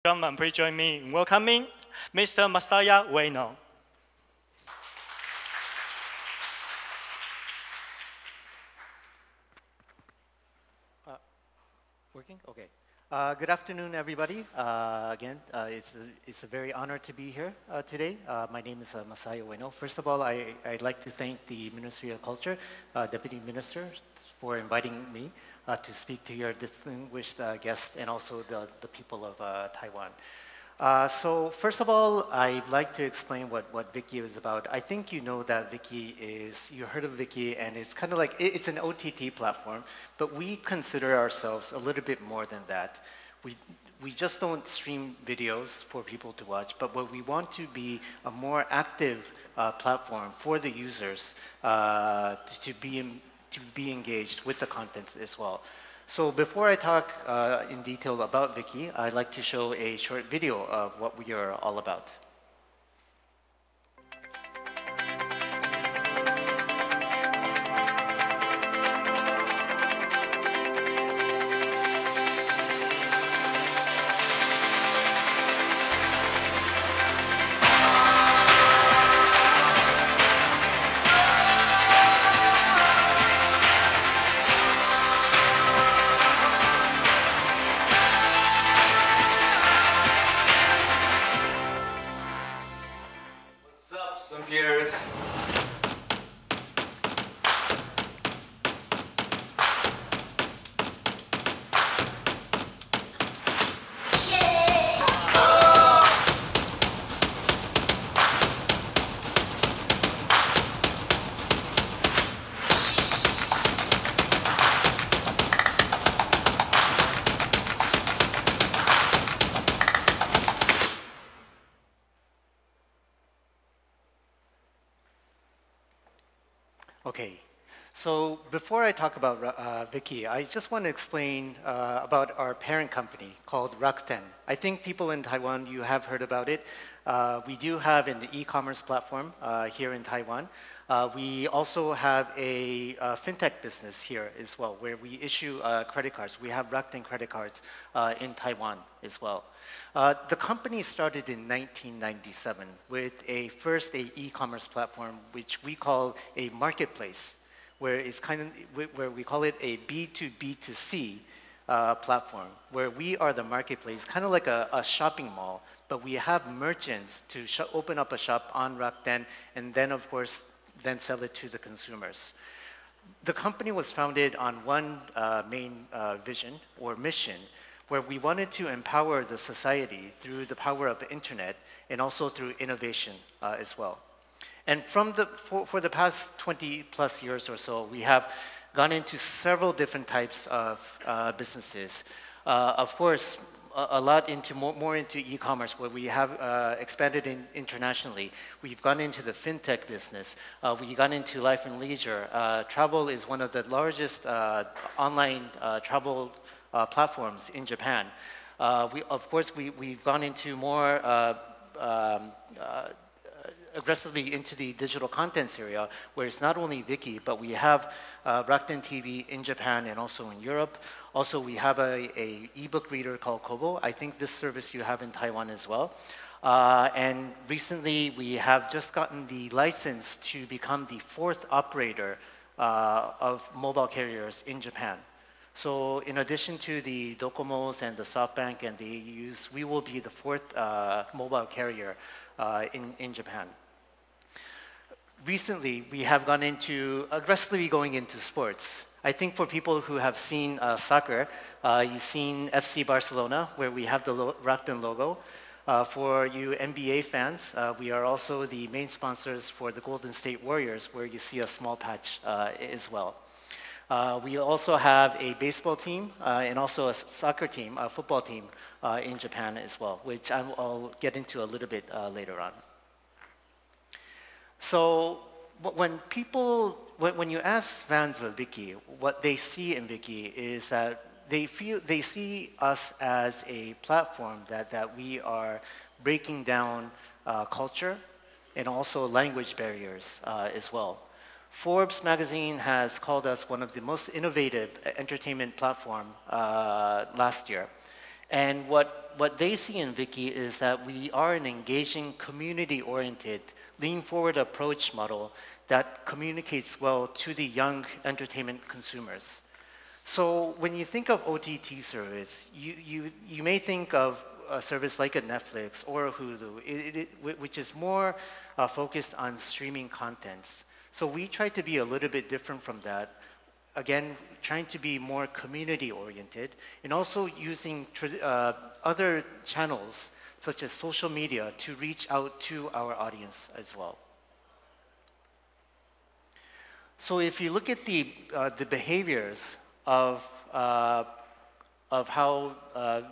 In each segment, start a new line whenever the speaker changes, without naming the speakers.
Gentlemen, please join me in welcoming Mr. Masaya Ueno.
Working? Okay. Good afternoon, everybody. Again, it's a very honor to be here today. My name is Masaya Ueno. First of all, I'd like to thank the Ministry of Culture, Deputy Minister, for inviting me to speak to your distinguished guests and also the people of Taiwan. So first of all, I'd like to explain what Viki is about. I think you know that Viki is, you heard of Viki, and it's kind of like, it's an OTT platform, but we consider ourselves a little bit more than that. We just don't stream videos for people to watch, but what we want to be a more active platform for the users to be engaged with the content as well. So before I talk in detail about Viki, I'd like to show a short video of what we are all about. Okay, so before I talk about Viki, I just want to explain about our parent company called Rakuten. I think people in Taiwan, you have heard about it. We do have an e-commerce platform here in Taiwan. We also have a fintech business here as well, where we issue credit cards. We have Rakuten credit cards in Taiwan as well. The company started in 1997 with first a e-commerce platform, which we call a marketplace, where we call it a B2B2C platform, where we are the marketplace, kind of like a shopping mall, but we have merchants to open up a shop on Rakuten, and then of course, then sell it to the consumers. The company was founded on one main vision or mission, where we wanted to empower the society through the power of the internet and also through innovation as well. And for the past 20 plus years or so, we have gone into several different types of businesses. Of course, a lot into more into e-commerce, where we have expanded internationally. We've gone into the fintech business. We've gone into life and leisure. Travel is one of the largest online travel platforms in Japan. Of course, we've gone into more aggressively into the digital contents area, where it's not only Viki, but we have Rakuten TV in Japan and also in Europe. Also, we have a ebook reader called Kobo. I think this service you have in Taiwan as well. And recently, we have just gotten the license to become the 4th operator of mobile carriers in Japan. So in addition to the Docomo's and the SoftBank and the AUs, we will be the 4th mobile carrier in Japan. Recently, we have gone into aggressively going into sports. I think for people who have seen soccer, you've seen FC Barcelona, where we have the Rakuten logo. For you NBA fans, we are also the main sponsors for the Golden State Warriors, where you see a small patch as well. We also have a baseball team and also a soccer team, a football team in Japan as well, which I'll get into a little bit later on. So when you ask fans of Viki, what they see in Viki is that they see us as a platform that we are breaking down culture and also language barriers as well. Forbes magazine has called us one of the most innovative entertainment platform last year. And what they see in Viki is that we are an engaging, community-oriented, lean-forward approach model that communicates well to the young entertainment consumers. So when you think of OTT service, you may think of a service like a Netflix or a Hulu, which is more focused on streaming contents. So we try to be a little bit different from that. Again, trying to be more community-oriented and also using other channels such as social media to reach out to our audience as well. So if you look at the behaviors of how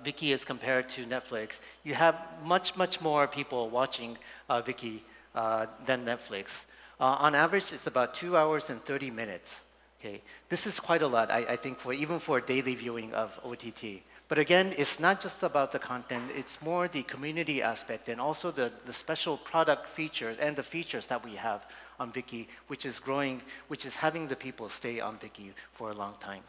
Viki is compared to Netflix, you have much more people watching Viki than Netflix. On average, it's about 2 hours and 30 minutes. Okay, this is quite a lot, I think, even for daily viewing of OTT. But again, it's not just about the content, it's more the community aspect and also the special product features and the features that we have on Viki, which is growing, which is having the people stay on Viki for a long time.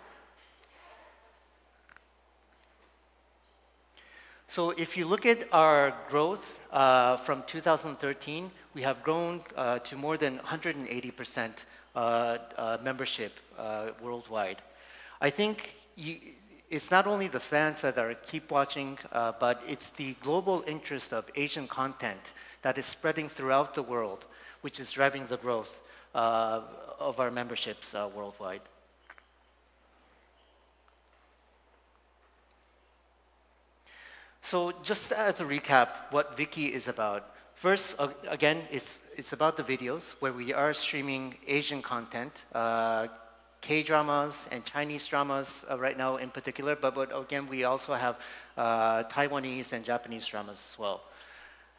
So if you look at our growth from 2013, we have grown to more than 180% membership worldwide. I think it's not only the fans that keep watching, but it's the global interest of Asian content that is spreading throughout the world, which is driving the growth of our memberships worldwide. So just as a recap, what Viki is about. First, again, it's about the videos where we are streaming Asian content, K-dramas and Chinese dramas right now in particular, but again, we also have Taiwanese and Japanese dramas as well.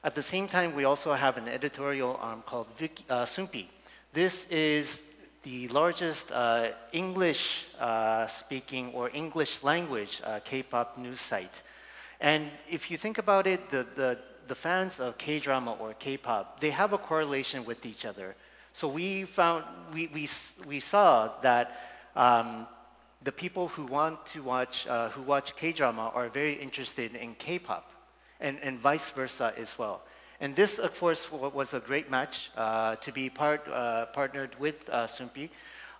At the same time, we also have an editorial arm called Sumpi. This is the largest English-speaking or English language K-pop news site. And if you think about it, the fans of K-drama or K-pop, they have a correlation with each other. So we saw that the people who watch K-drama are very interested in K-pop, and vice versa as well. And this, of course, was a great match to be partnered with Sumpi.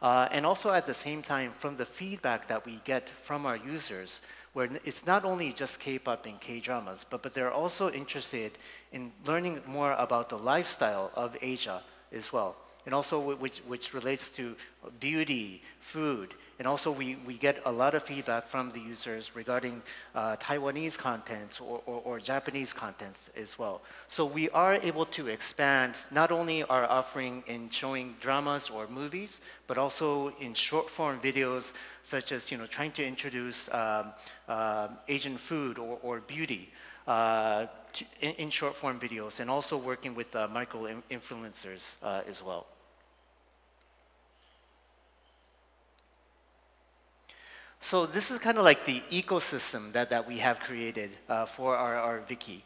And also at the same time, from the feedback that we get from our users, where it's not only just K-pop and K-dramas, but they're also interested in learning more about the lifestyle of Asia as well, and also which relates to beauty, food, and also we get a lot of feedback from the users regarding Taiwanese contents or Japanese contents as well. So we are able to expand not only our offering in showing dramas or movies, but also in short form videos, such as trying to introduce Asian food or beauty in short form videos, and also working with micro influencers as well. So this is kind of like the ecosystem that we have created for our Viki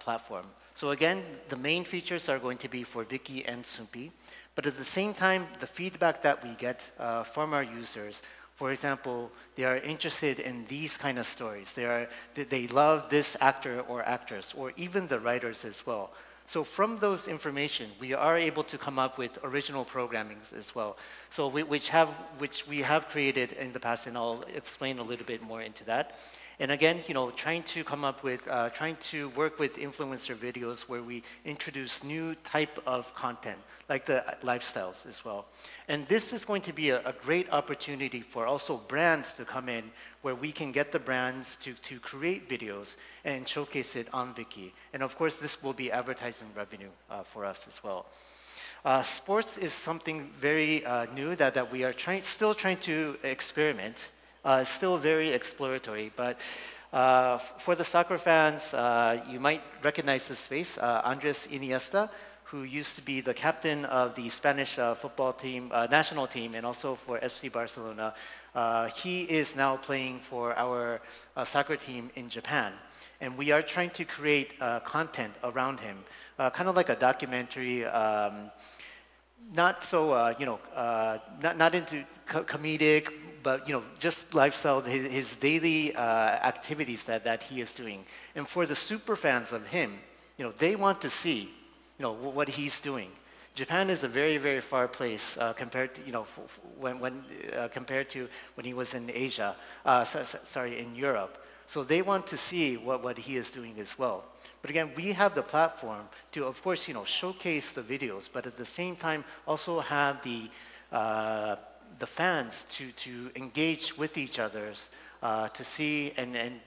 platform. So again, the main features are going to be for Viki and Sumpi, but at the same time, the feedback that we get from our users, for example, they are interested in these kind of stories. They love this actor or actress, or even the writers as well. So from those information, we are able to come up with original programmings as well. So which we have created in the past, and I'll explain a little bit more into that. And again, trying to come up with, trying to work with influencer videos where we introduce new type of content, like the lifestyles as well. And this is going to be a great opportunity for also brands to come in, where we can get the brands to create videos and showcase it on Viki. And of course, this will be advertising revenue for us as well. Sports is something very new that we are still trying to experiment. Still very exploratory, but for the soccer fans, you might recognize this face, Andres Iniesta, who used to be the captain of the Spanish football team, national team, and also for FC Barcelona. He is now playing for our soccer team in Japan. And we are trying to create content around him, kind of like a documentary not so, not into comedic, but just lifestyle, his daily activities that he is doing. And for the super fans of him, they want to see, what he's doing. Japan is a very, very far place compared to, compared to when he was in Asia, in Europe. So they want to see what he is doing as well. But again, we have the platform to, of course, showcase the videos, but at the same time also have the fans to engage with each other, to see and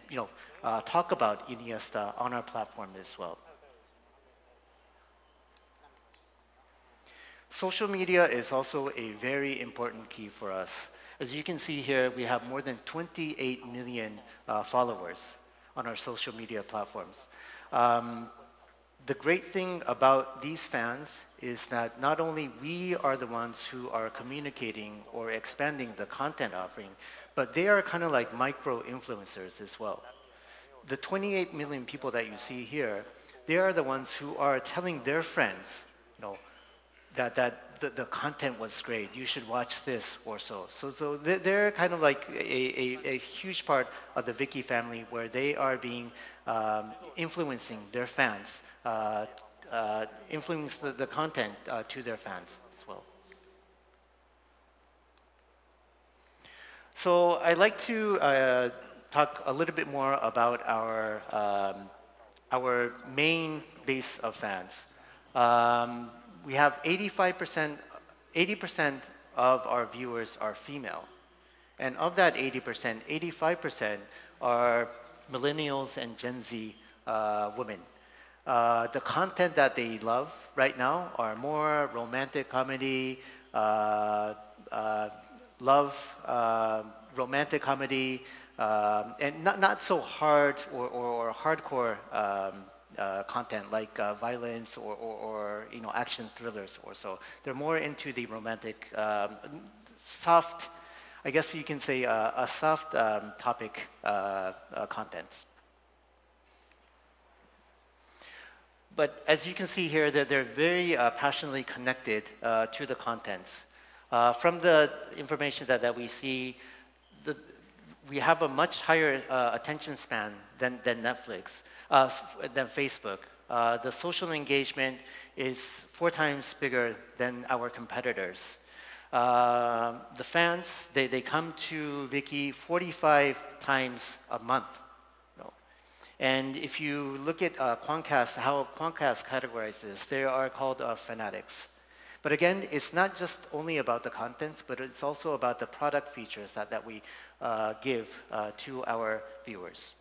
talk about Iniesta on our platform as well. Social media is also a very important key for us. As you can see here, we have more than 28 million followers on our social media platforms. The great thing about these fans is that not only we are the ones who are communicating or expanding the content offering, but they are kind of like micro-influencers as well. The 28 million people that you see here, they are the ones who are telling their friends, that the content was great, you should watch this or so. So they're kind of like a huge part of the Viki family where they are being influencing their fans, influence the content to their fans as well. So I'd like to talk a little bit more about our main base of fans. We have 80% of our viewers are female. And of that 80%, 85% are millennials and Gen Z women. The content that they love right now are more romantic comedy, romantic comedy, and not so hard or hardcore content like violence or action thrillers or so. They're more into the romantic, soft, I guess you can say a soft topic contents. But as you can see here, they're very passionately connected to the contents. From the information that we see, we have a much higher attention span than Netflix, than Facebook. The social engagement is 4 times bigger than our competitors. The fans, they come to Viki 45 times a month. And if you look at Quantcast, how Quantcast categorizes, they are called fanatics. But again, it's not just only about the contents, but it's also about the product features that we give to our viewers.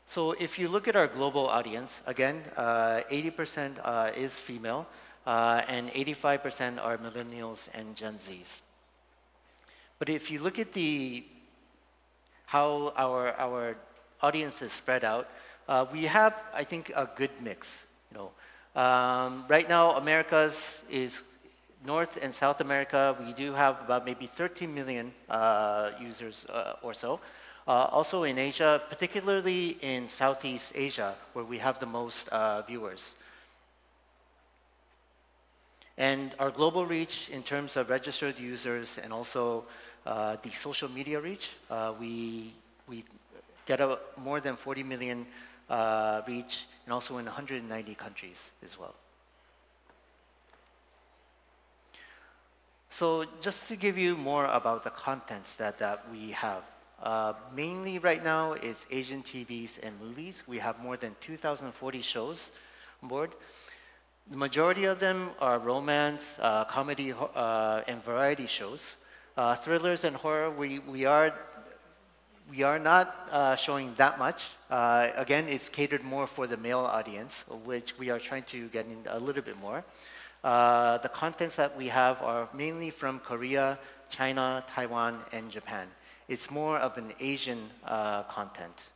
So if you look at our global audience, again, 80% is female, and 85% are millennials and Gen Zs. But if you look at how our audience is spread out, we have, I think, a good mix. Right now, Americas is North and South America. We do have about maybe 13 million users or so. Also in Asia, particularly in Southeast Asia, where we have the most viewers. And our global reach in terms of registered users and also the social media reach, we get more than 40 million reach, and also in 190 countries as well. So just to give you more about the contents that we have. Mainly right now is Asian TVs and movies. We have more than 2,040 shows on board. The majority of them are romance, comedy, and variety shows. Thrillers and horror, we are not showing that much. Again, it's catered more for the male audience, which we are trying to get in a little bit more. The contents that we have are mainly from Korea, China, Taiwan, and Japan. It's more of an Asian content.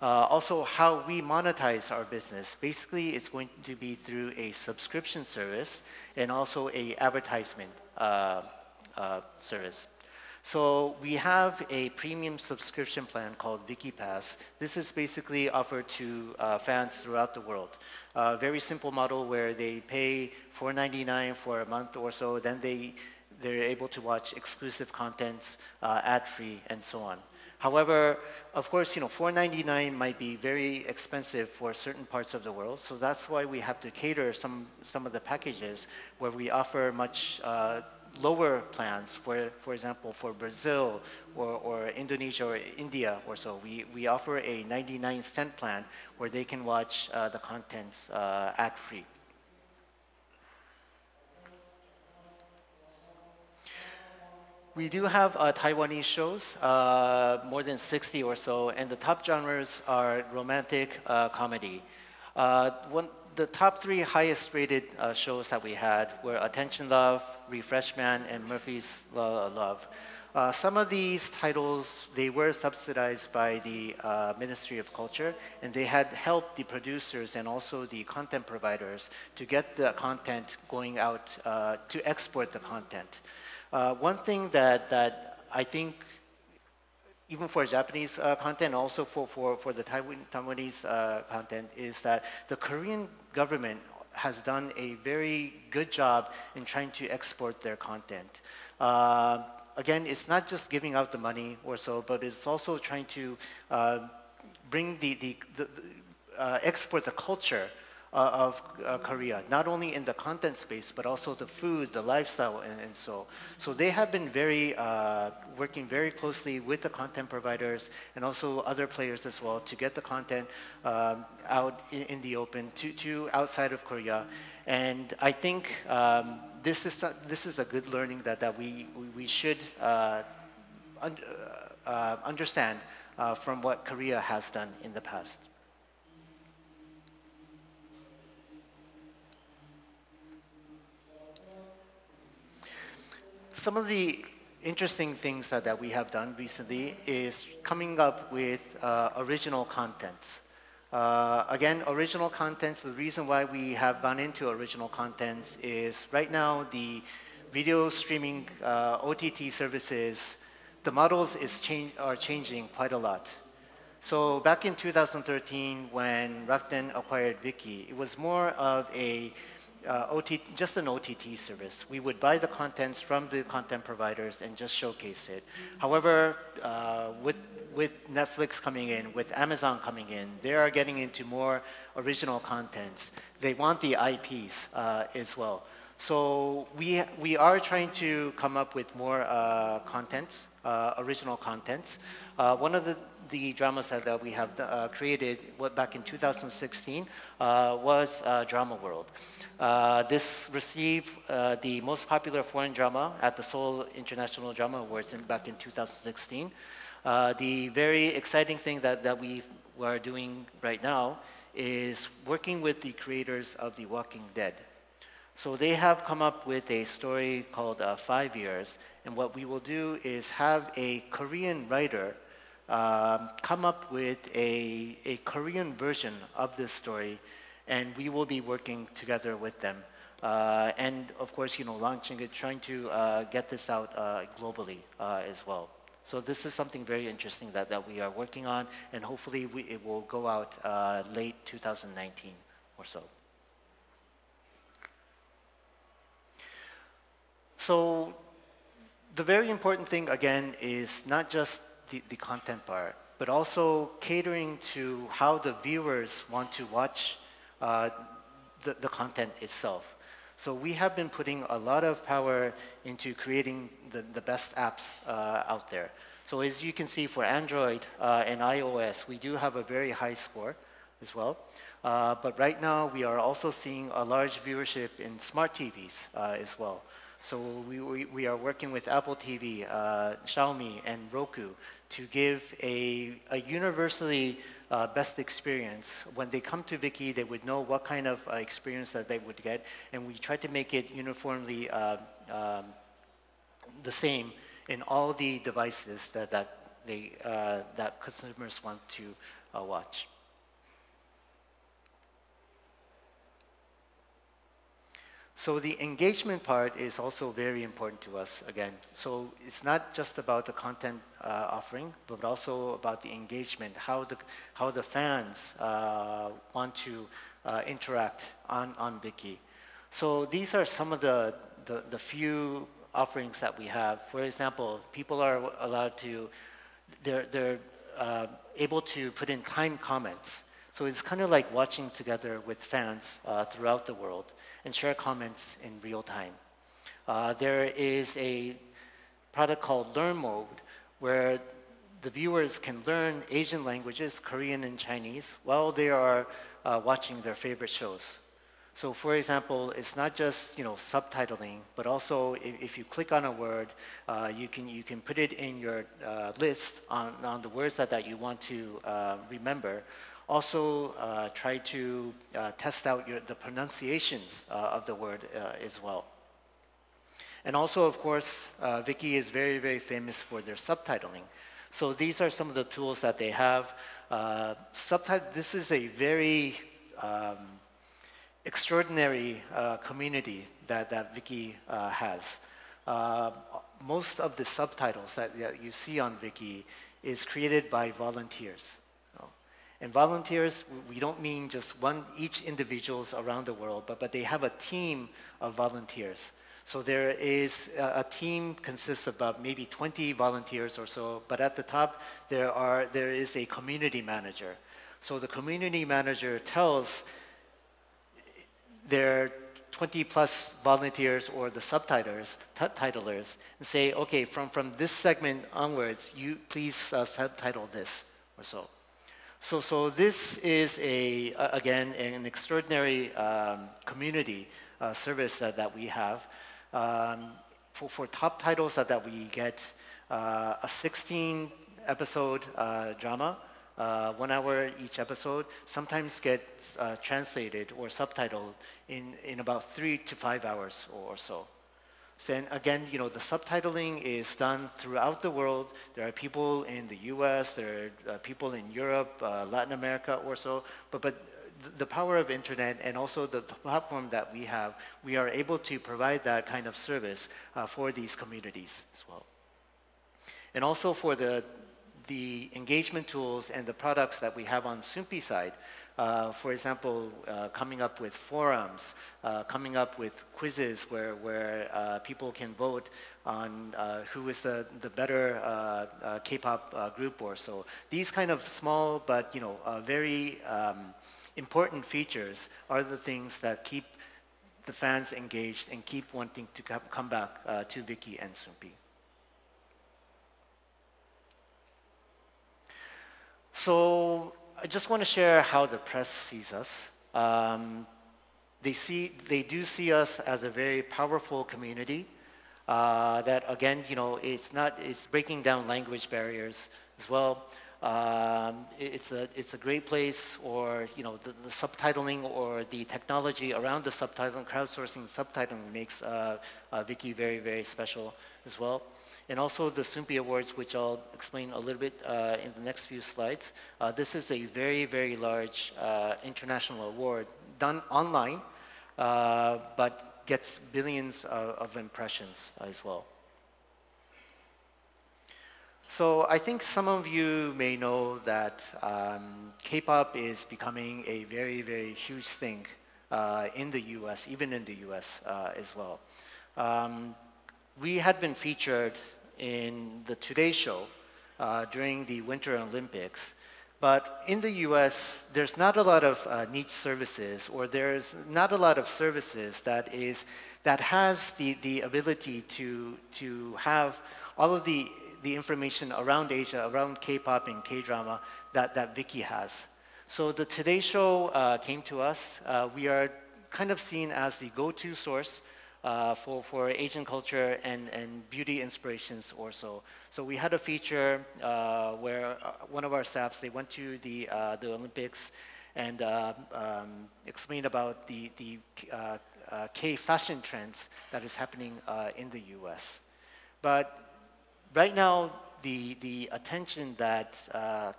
Also, how we monetize our business, basically it's going to be through a subscription service and also a advertisement service. So we have a premium subscription plan called Viki Pass. This is basically offered to fans throughout the world. Very simple model where they pay $4.99 for a month or so, then they're able to watch exclusive contents, ad-free, and so on. However, of course, $4.99 might be very expensive for certain parts of the world, so that's why we have to cater some of the packages where we offer much lower plans. For example, for Brazil or Indonesia or India or so, we offer a 99-cent plan where they can watch the contents ad-free. We do have Taiwanese shows, more than 60 or so, and the top genres are romantic, comedy. The top 3 highest rated shows that we had were Attention Love, Refresh Man, and Murphy's Love. Some of these titles, they were subsidized by the Ministry of Culture, and they had helped the producers and also the content providers to get the content going out, to export the content. One thing that I think, even for Japanese content, also for the Taiwanese content, is that the Korean government has done a very good job in trying to export their content. Again, it's not just giving out the money or so, but it's also trying to bring export the culture of Korea, not only in the content space, but also the food, the lifestyle, and so. So they have been working very closely with the content providers and also other players as well to get the content out in the open to outside of Korea. And I think this is a good learning that we should understand from what Korea has done in the past. Some of the interesting things that we have done recently is coming up with original contents. Again, original contents, the reason why we have gone into original contents is right now the video streaming OTT services, the models are changing quite a lot. So back in 2013, when Rakuten acquired Viki, it was more of just an OTT service. We would buy the contents from the content providers and just showcase it. However, with Netflix coming in, with Amazon coming in, they are getting into more original contents. They want the IPs as well. So we are trying to come up with more contents, original contents. One of the dramas that we have created back in 2016 was Drama World. This received the most popular foreign drama at the Seoul International Drama Awards back in 2016. The very exciting thing that we are doing right now is working with the creators of The Walking Dead. So they have come up with a story called 5 Years, and what we will do is have a Korean writer come up with a Korean version of this story, and we will be working together with them. And of course, launching it, trying to get this out globally as well. So this is something very interesting that we are working on, and hopefully it will go out late 2019 or so. So the very important thing, again, is not just the content part, but also catering to how the viewers want to watch the content itself. So we have been putting a lot of power into creating the best apps out there. So as you can see, for Android and iOS, we do have a very high score as well. But right now, we are also seeing a large viewership in smart TVs as well. So we are working with Apple TV, Xiaomi, and Roku to give a universally best experience. When they come to Viki, they would know what kind of experience that they would get, and we try to make it uniformly the same in all the devices that customers want to watch. So the engagement part is also very important to us again. So it's not just about the content offering, but also about the engagement, how the fans want to interact on Viki. So these are some of the few offerings that we have. For example, people are allowed to, they're able to put in timed comments. So it's kind of like watching together with fans throughout the world and share comments in real time. There is a product called Learn Mode where the viewers can learn Asian languages, Korean and Chinese, while they are watching their favorite shows. So for example, it's not just subtitling, but also if you click on a word, you can put it in your list on the words that you want to remember. Also, try to test out the pronunciations of the word as well. And also, of course, Viki is very, very famous for their subtitling. So these are some of the tools that they have. This is a very extraordinary community that Viki has. Most of the subtitles that you see on Viki is created by volunteers. And volunteers, we don't mean just each individuals around the world, but they have a team of volunteers. So there is a team consists of about maybe 20 volunteers or so, but at the top there is a community manager. So the community manager tells their 20 plus volunteers or the subtitlers and say, okay, from this segment onwards, you please subtitle this or so. So this is again an extraordinary community service that we have. For top titles that we get, a 16 episode drama, 1 hour each episode, sometimes gets translated or subtitled in about 3 to 5 hours or so. So and again, the subtitling is done throughout the world. There are people in the US, there are people in Europe, Latin America or so, but the power of internet and also the platform that we have, we are able to provide that kind of service for these communities as well. And also for the engagement tools and the products that we have on Soompi side, for example, coming up with forums, coming up with quizzes where people can vote on who is the better K-pop group or so. These kind of small but very important features are the things that keep the fans engaged and keep wanting to come back to Viki and Soompi. So I just want to share how the press sees us. They do see us as a very powerful community that again, it's breaking down language barriers as well. It's a great place, or the subtitling or the technology around the subtitling, crowdsourcing subtitling makes Viki very, very special as well. And also the Soompi Awards, which I'll explain a little bit in the next few slides. This is a very, very large international award done online, but gets billions of impressions as well. So I think some of you may know that K-pop is becoming a very, very huge thing in the US, even in the US as well. We had been featured in the Today Show during the Winter Olympics. But in the US, there's not a lot of niche services, or there's not a lot of services that has the ability to have all of the information around Asia, around K-pop and K-drama that Viki has. So the Today Show came to us. We are kind of seen as the go-to source for Asian culture and beauty inspirations or so. So we had a feature where one of our staffs, they went to the Olympics and explained about the K fashion trends that is happening in the US. But right now, the attention that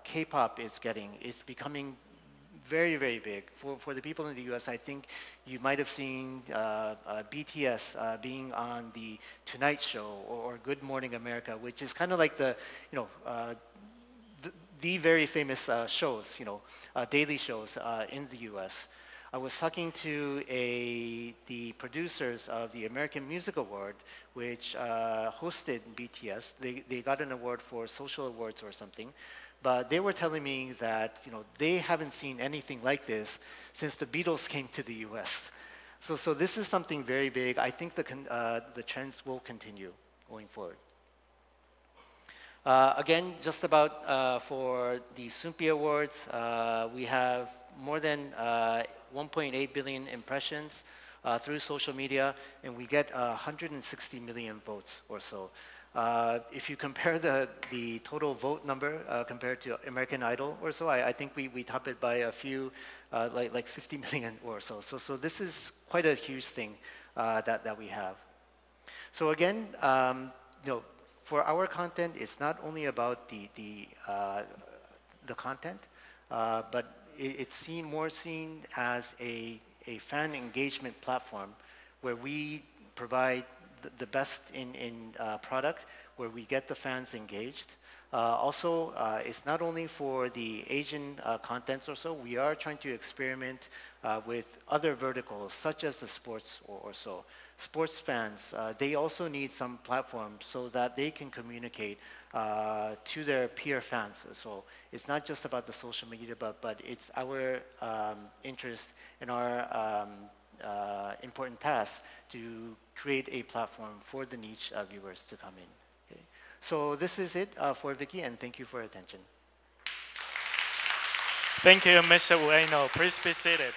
K-pop is getting is becoming very, very big. For the people in the US, I think you might have seen BTS being on the Tonight Show or Good Morning America, which is kind of like the, the very famous shows, daily shows in the US. I was talking to the producers of the American Music Award, which hosted BTS. They got an award for social awards or something. But they were telling me that they haven't seen anything like this since the Beatles came to the US. So this is something very big. I think the trends will continue going forward. Again, just about for the Sumpi Awards, we have more than 1.8 billion impressions through social media, and we get 160 million votes or so. If you compare the total vote number compared to American Idol or so, I think we top it by a few, like 50 million or so. So this is quite a huge thing that we have. So again, for our content, it's not only about the content, but it's more seen as a fan engagement platform where we provide the best in product, where we get the fans engaged. Also, it's not only for the Asian contents or so. We are trying to experiment with other verticals, such as the sports or so. Sports fans, they also need some platform so that they can communicate to their peer fans. So it's not just about the social media, but it's our interest and our important task to create a platform for the niche viewers to come in. Okay. So this is it for Viki, and thank you for your attention.
Thank you, Mr. Ueno. Please be seated.